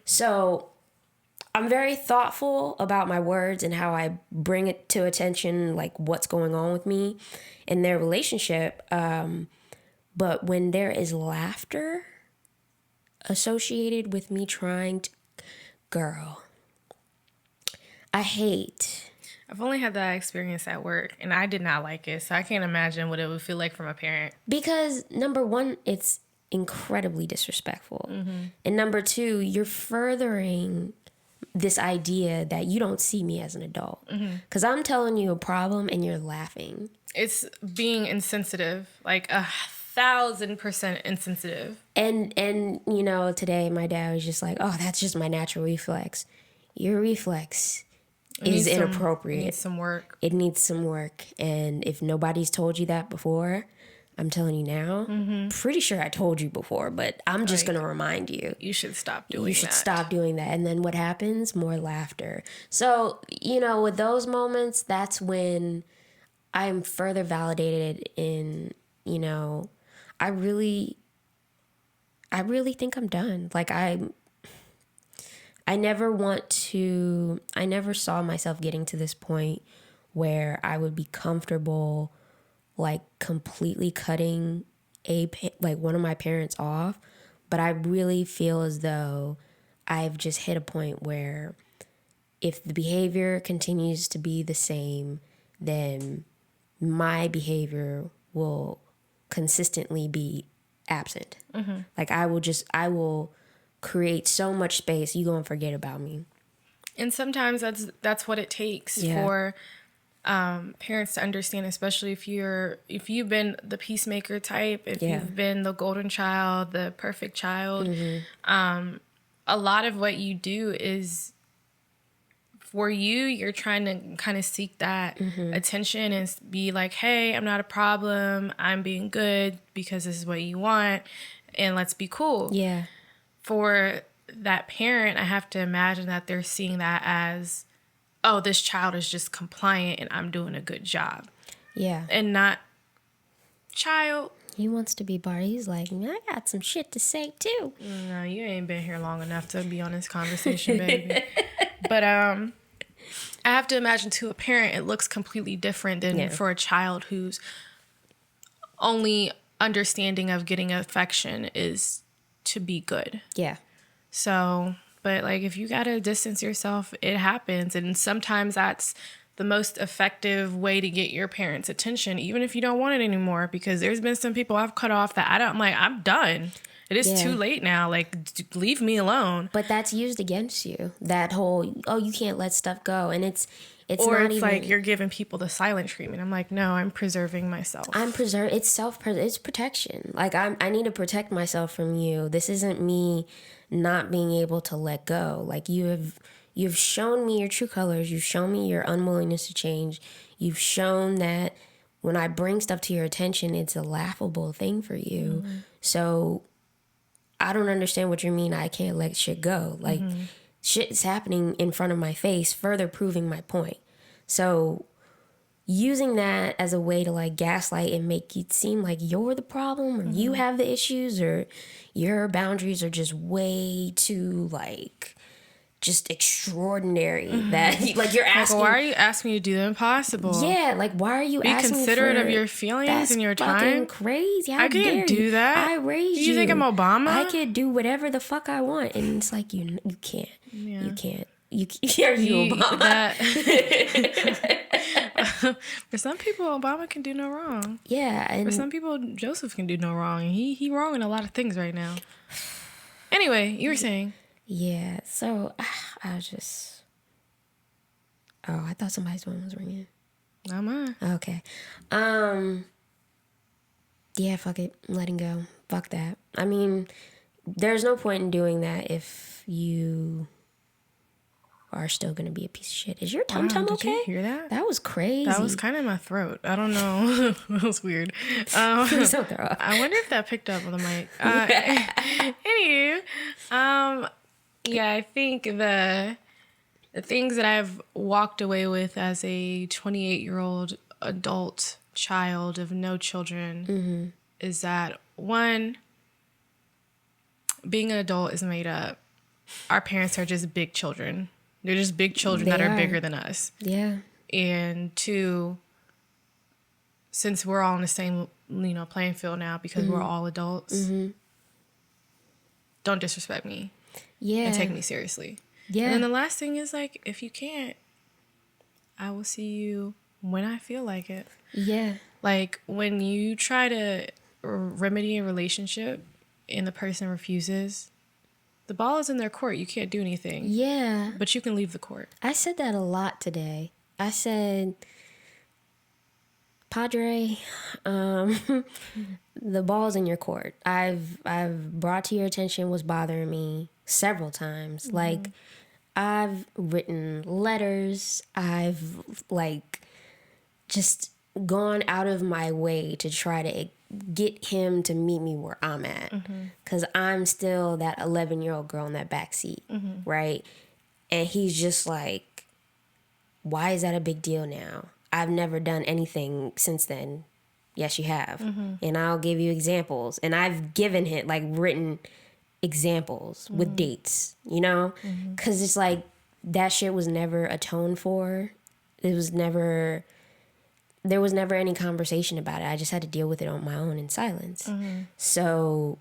Speaker 2: So I'm very thoughtful about my words and how I bring it to attention, what's going on with me in their relationship. But when there is laughter associated with me trying to, girl, I hate.
Speaker 1: I've only had that experience at work, and I did not like it, so I can't imagine what it would feel like from a parent.
Speaker 2: Because, number one, it's incredibly disrespectful. And number two, you're furthering this idea that you don't see me as an adult. Because I'm telling you a problem, and you're laughing.
Speaker 1: It's being insensitive, 1,000% insensitive.
Speaker 2: And today my dad was just like, oh, that's just my natural reflex. Your reflex is inappropriate.
Speaker 1: It needs some work.
Speaker 2: It needs some work. And if nobody's told you that before, I'm telling you now. Pretty sure I told you before, but I'm just going to remind you.
Speaker 1: You should stop doing that.
Speaker 2: You should stop doing that. And then what happens? More laughter. So, with those moments, that's when I'm further validated in, I really think I'm done. I never saw myself getting to this point where I would be comfortable, completely cutting one of my parents off. But I really feel as though I've just hit a point where if the behavior continues to be the same, then my behavior will consistently be absent. I will create so much space, you gonna forget about me.
Speaker 1: And sometimes that's what it takes for parents to understand, especially if you've been the peacemaker type, if you've been the golden child, the perfect child. A lot of what you do is for you're trying to kind of seek that attention and be like, hey, I'm not a problem, I'm being good because this is what you want, and let's be cool.
Speaker 2: Yeah.
Speaker 1: For that parent, I have to imagine that they're seeing that as, oh, this child is just compliant and I'm doing a good job.
Speaker 2: Yeah.
Speaker 1: And not, child.
Speaker 2: He wants to be bar. He's like, I got some shit to say too.
Speaker 1: No, you ain't been here long enough to be on this conversation, baby. But I have to imagine to a parent, it looks completely different than for a child whose only understanding of getting affection is to be good.
Speaker 2: Yeah.
Speaker 1: So, but like if you gotta distance yourself, it happens. And sometimes that's the most effective way to get your parents' attention, even if you don't want it anymore. Because there's been some people I've cut off that I'm like, I'm done. It is too late now. Like, leave me alone.
Speaker 2: But that's used against you. That whole, oh, you can't let stuff go. And it's
Speaker 1: or
Speaker 2: not
Speaker 1: it's
Speaker 2: even,
Speaker 1: like you're giving people the silent treatment. I'm like, no, I'm preserving myself.
Speaker 2: It's protection. Like I need to protect myself from you. This isn't me not being able to let go. Like you've shown me your true colors. You've shown me your unwillingness to change. You've shown that when I bring stuff to your attention, it's a laughable thing for you. So I don't understand what you mean I can't let shit go. Like shit's happening in front of my face, further proving my point. So using that as a way to like gaslight and make it seem like you're the problem or you have the issues or your boundaries are just way too like just extraordinary that like you're asking.
Speaker 1: Like, why are you asking me to do the impossible?
Speaker 2: Yeah, like why are you asking?
Speaker 1: Be considerate of your feelings and your time.
Speaker 2: That's crazy.
Speaker 1: I can't do that.
Speaker 2: I raised you.
Speaker 1: You think I'm Obama?
Speaker 2: I could do whatever the fuck I want, and it's like you can't. Yeah. You can't. You Obama.
Speaker 1: For some people, Obama can do no wrong.
Speaker 2: Yeah, and
Speaker 1: for some people, Joseph can do no wrong. He wrong in a lot of things right now. Anyway, you were saying.
Speaker 2: Yeah, so I was just... Oh, I thought somebody's phone was ringing.
Speaker 1: Not mine.
Speaker 2: Okay. Yeah, fuck it. I'm letting go. Fuck that. I mean, there's no point in doing that if you are still going to be a piece of shit. Is your tum-tum okay?
Speaker 1: Did you hear that?
Speaker 2: That was crazy.
Speaker 1: That was kind of in my throat. I don't know. That was weird.
Speaker 2: Please don't throw up.
Speaker 1: I wonder if that picked up on the mic. Anywho, yeah, I think the things that I've walked away with as a 28-year-old adult child of no children is that, one, being an adult is made up. Our parents are just big children. They're just big children that are bigger than us.
Speaker 2: Yeah.
Speaker 1: And two, since we're all on the same, playing field now because we're all adults, don't disrespect me.
Speaker 2: Yeah.
Speaker 1: And take me seriously.
Speaker 2: Yeah.
Speaker 1: And then the last thing is, like, if you can't, I will see you when I feel like it.
Speaker 2: Yeah.
Speaker 1: Like, when you try to remedy a relationship and the person refuses, the ball is in their court. You can't do anything.
Speaker 2: Yeah.
Speaker 1: But you can leave the court.
Speaker 2: I said that a lot today. I said, Padre, the ball's in your court. I've brought to your attention what's bothering me several times. Like, I've written letters. I've, like, just gone out of my way to try to get him to meet me where I'm at. Because I'm still that 11-year-old girl in that backseat, right? And he's just like, why is that a big deal now? I've never done anything since then. Yes, you have. And I'll give you examples. And I've given him, like, written examples with dates, Because it's like, that shit was never atoned for. There was never any conversation about it. I just had to deal with it on my own in silence. So...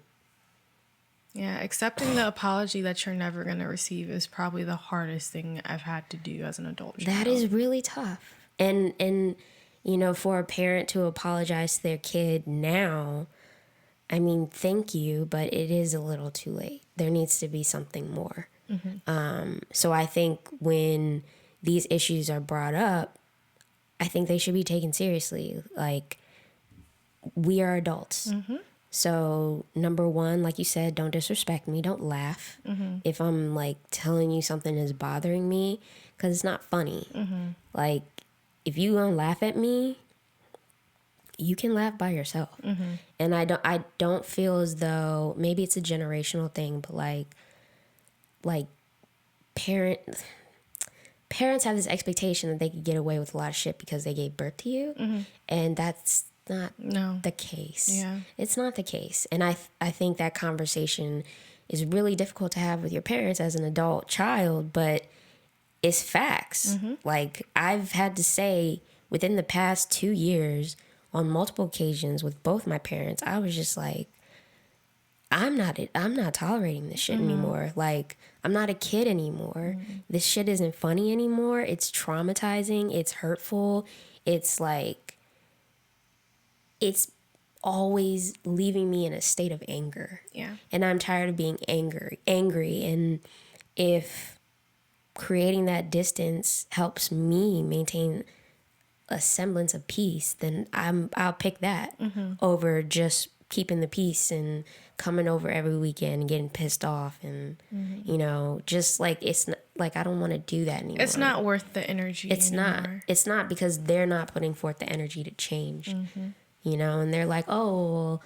Speaker 1: Yeah, accepting the apology that you're never going to receive is probably the hardest thing I've had to do as an adult child.
Speaker 2: That is really tough. And for a parent to apologize to their kid now, I mean, thank you, but it is a little too late. There needs to be something more. So I think when these issues are brought up, I think they should be taken seriously. Like, we are adults. So, number one, like you said, don't disrespect me. Don't laugh if I'm like telling you something is bothering me, because it's not funny. Like, if you gonna laugh at me, you can laugh by yourself. And I don't feel as though, maybe it's a generational thing, but like parents have this expectation that they could get away with a lot of shit because they gave birth to you, and that's not the case.
Speaker 1: Yeah.
Speaker 2: It's not the case. And I think that conversation is really difficult to have with your parents as an adult child, but it's facts. Like, I've had to say within the past 2 years on multiple occasions with both my parents, I was just like, I'm not tolerating this shit anymore. Like, I'm not a kid anymore. This shit isn't funny anymore. It's traumatizing. It's hurtful. It's like, it's always leaving me in a state of anger.
Speaker 1: Yeah.
Speaker 2: And I'm tired of being angry. And if creating that distance helps me maintain a semblance of peace, then I'll pick that over just keeping the peace and coming over every weekend and getting pissed off and you know, just like, it's not, like, I don't want to do that anymore.
Speaker 1: It's not worth the energy.
Speaker 2: It's
Speaker 1: anymore.
Speaker 2: It's not, because they're not putting forth the energy to change. You know, and they're like, oh, well,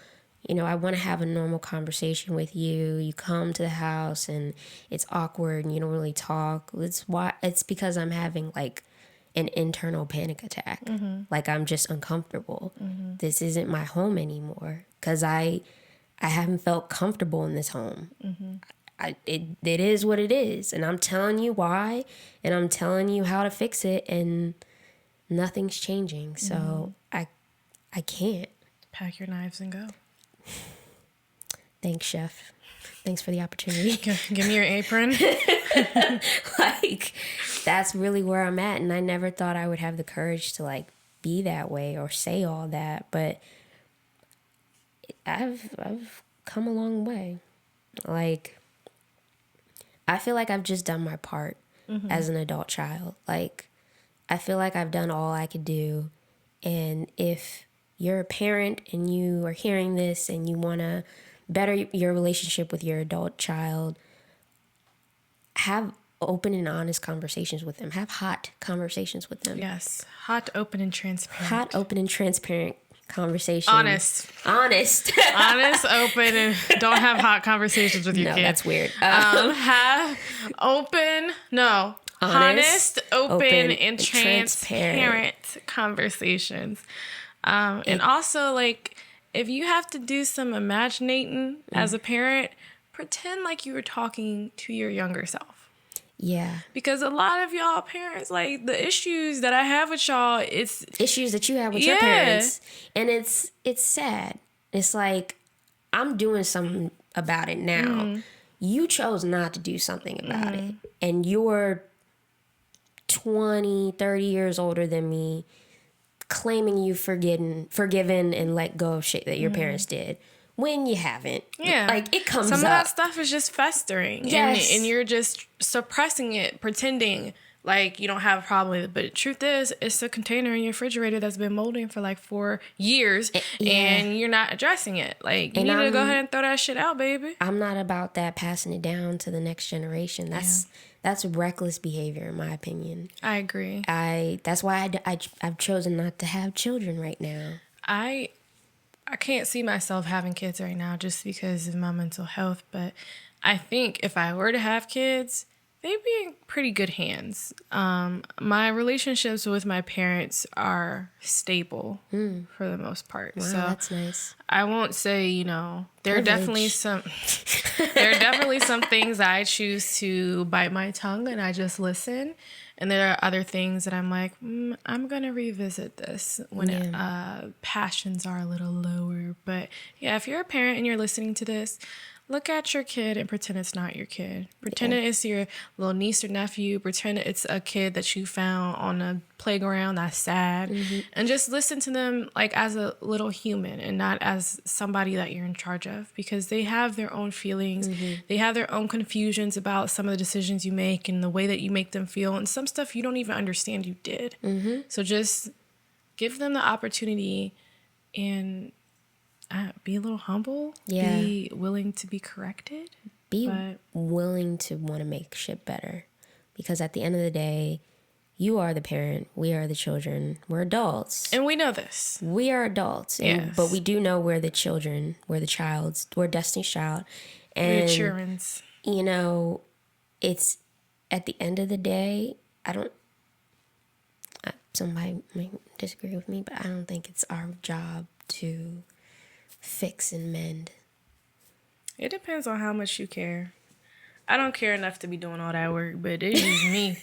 Speaker 2: you know, I want to have a normal conversation with you. You come to the house and it's awkward and you don't really talk. It's because I'm having like an internal panic attack. Like, I'm just uncomfortable. This isn't my home anymore, because I haven't felt comfortable in this home. It is what it is, and I'm telling you why, and I'm telling you how to fix it, and nothing's changing. So I can't.
Speaker 1: Pack your knives and go.
Speaker 2: Thanks, Chef. Thanks for the opportunity.
Speaker 1: Give me your apron.
Speaker 2: Like, that's really where I'm at, and I never thought I would have the courage to like be that way or say all that, but I've come a long way. Like, I feel like I've just done my part as an adult child. Like, I feel like I've done all I could do, and if you're a parent and you are hearing this and you want to better your relationship with your adult child, have open and honest conversations with them. Have hot conversations with them.
Speaker 1: Yes. Hot, open, and transparent.
Speaker 2: Hot, open, and transparent conversations.
Speaker 1: Honest, open, and don't have hot conversations with your
Speaker 2: no,
Speaker 1: kids.
Speaker 2: That's weird.
Speaker 1: Have honest, open, and transparent conversations. And also, like, if you have to do some imaginating as a parent, pretend like you were talking to your younger self.
Speaker 2: Yeah.
Speaker 1: Because a lot of y'all parents, like, the issues that I have with y'all, it's
Speaker 2: issues that you have with your parents. And it's sad. It's like, I'm doing something about it now. You chose not to do something about it. And you're 20, 30 years older than me, claiming you've forgiven and let go of shit that your parents did, when you haven't.
Speaker 1: Yeah.
Speaker 2: Like, it comes up.
Speaker 1: Some of that stuff is just festering.
Speaker 2: Yes.
Speaker 1: And you're just suppressing it, pretending like you don't have a problem with it. But the truth is, it's a container in your refrigerator that's been molding for like 4 years, and you're not addressing it. Like, you need to go ahead and throw that shit out, baby.
Speaker 2: I'm not about that passing it down to the next generation. That's reckless behavior, in my opinion.
Speaker 1: I agree.
Speaker 2: That's why I've chosen not to have children right now.
Speaker 1: I can't see myself having kids right now just because of my mental health, but I think if I were to have kids, they'd be in pretty good hands. My relationships with my parents are stable for the most part.
Speaker 2: Wow,
Speaker 1: so
Speaker 2: that's nice.
Speaker 1: I won't say, you know, there are definitely some things I choose to bite my tongue and I just listen. And there are other things that I'm like, I'm going to revisit this when passions are a little lower. But yeah, if you're a parent and you're listening to this, Look at your kid and pretend it's not your kid. Pretend it's your little niece or nephew. Pretend it's a kid that you found on a playground that's sad. And just listen to them like as a little human and not as somebody that you're in charge of, because they have their own feelings. They have their own confusions about some of the decisions you make and the way that you make them feel. And some stuff you don't even understand you did. So just give them the opportunity and be a little humble.
Speaker 2: Yeah.
Speaker 1: Be willing to be corrected.
Speaker 2: Be willing to want to make shit better. Because at the end of the day, you are the parent. We are the children. We're adults.
Speaker 1: And we know this.
Speaker 2: We are adults.
Speaker 1: Yes.
Speaker 2: But we do know we're the children. We're the childs. We're Destiny's Child. And,
Speaker 1: We're children's.
Speaker 2: you know, it's at the end of the day, somebody might disagree with me, but I don't think it's our job to fix and mend.
Speaker 1: It depends on how much you care. I don't care enough to be doing all that work, but it's just me.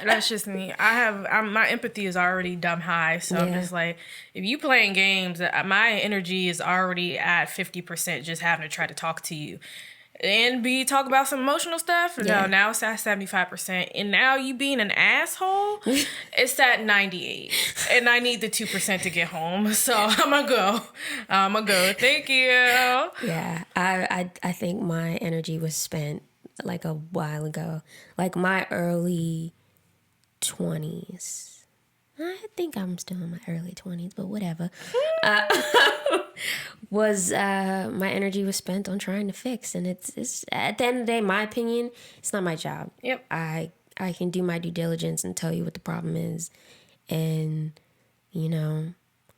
Speaker 1: That's just me. My empathy is already dumb high, so I'm just like, if you playing games, my energy is already at 50% just having to try to talk to you. And talk about some emotional stuff. No, now it's at 75%. And now you being an asshole, it's at 98. And I need the 2% to get home. So I'm gonna go. Thank you.
Speaker 2: Yeah. I think my energy was spent like a while ago. Like my early 20s. I think I'm still in my early 20s, but whatever. My energy was spent on trying to fix, and it's at the end of the day, my opinion, it's not my job.
Speaker 1: Yep.
Speaker 2: I can do my due diligence and tell you what the problem is, and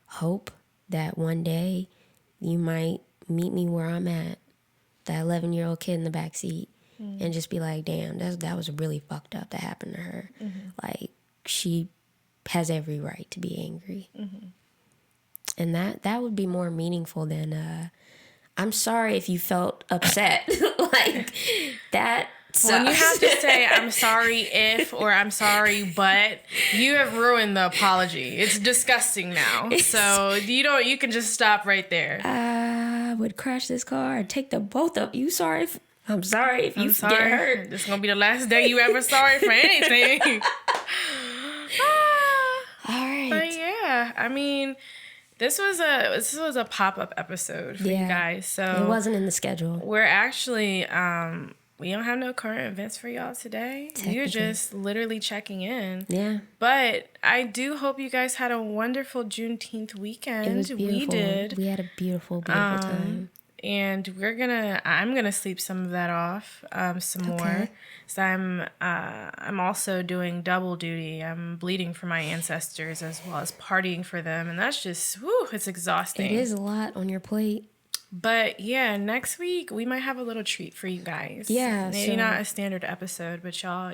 Speaker 2: hope that one day you might meet me where I'm at, that 11-year-old kid in the back seat, and just be like, damn, that was really fucked up that happened to her. Like, she has every right to be angry. And that would be more meaningful than I'm sorry if you felt upset. Like, that sucks.
Speaker 1: When you have to say I'm sorry if or I'm sorry but, you have ruined the apology. It's disgusting now. So you can just stop right there.
Speaker 2: I would crash this car and take the both of you. I'm sorry if you get hurt.
Speaker 1: This is gonna be the last day you ever sorry for anything.
Speaker 2: All right.
Speaker 1: But yeah, I mean, this was a pop-up episode for you guys. So
Speaker 2: it wasn't in the schedule.
Speaker 1: We're actually we don't have no current events for y'all today. You're just literally checking in.
Speaker 2: Yeah.
Speaker 1: But I do hope you guys had a wonderful Juneteenth weekend.
Speaker 2: It was beautiful.
Speaker 1: We did.
Speaker 2: We had a beautiful time.
Speaker 1: And I'm gonna sleep some of that off some more. So I'm also doing double duty. I'm bleeding for my ancestors as well as partying for them, and that's just it's exhausting.
Speaker 2: It is a lot on your plate.
Speaker 1: But yeah, next week we might have a little treat for you guys.
Speaker 2: Yeah,
Speaker 1: maybe not a standard episode, but y'all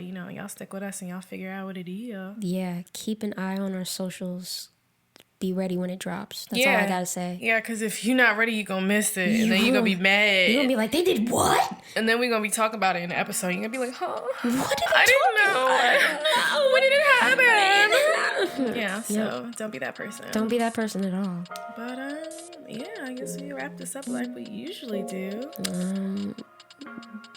Speaker 1: stick with us and y'all figure out what it is.
Speaker 2: Yeah, keep an eye on our socials. Be ready when it drops. That's all I gotta say.
Speaker 1: Yeah, because if you're not ready, you're gonna miss it. And then you're gonna be mad.
Speaker 2: You're gonna be like, they did what?
Speaker 1: And then we're gonna be talking about it in the episode. You're gonna be like, huh?
Speaker 2: What did
Speaker 1: I didn't know. What did it happen? Yeah, so don't be that person.
Speaker 2: Don't be that person at all.
Speaker 1: But yeah, I guess we wrap this up like we usually do.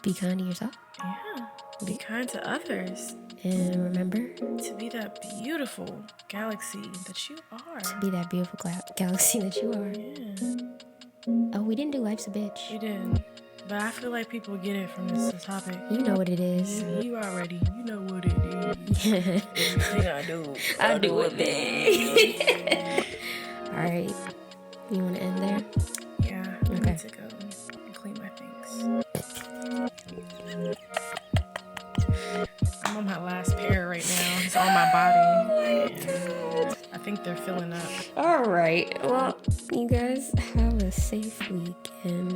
Speaker 2: Be kind to yourself.
Speaker 1: Yeah. Be kind to others.
Speaker 2: And remember
Speaker 1: to be that beautiful galaxy that you are.
Speaker 2: To be that beautiful galaxy that you are.
Speaker 1: Yeah.
Speaker 2: Oh, we didn't do Life's a Bitch.
Speaker 1: We didn't. But I feel like people get it from this topic.
Speaker 2: You know what it is.
Speaker 1: You already. You know what it is. Everything I do.
Speaker 2: I do it big. All right. You want to end there?
Speaker 1: Yeah. I need to go and clean my things. I'm on my last pair right now. It's on my body. And I think they're filling up.
Speaker 2: All right. Well, you guys have a safe weekend.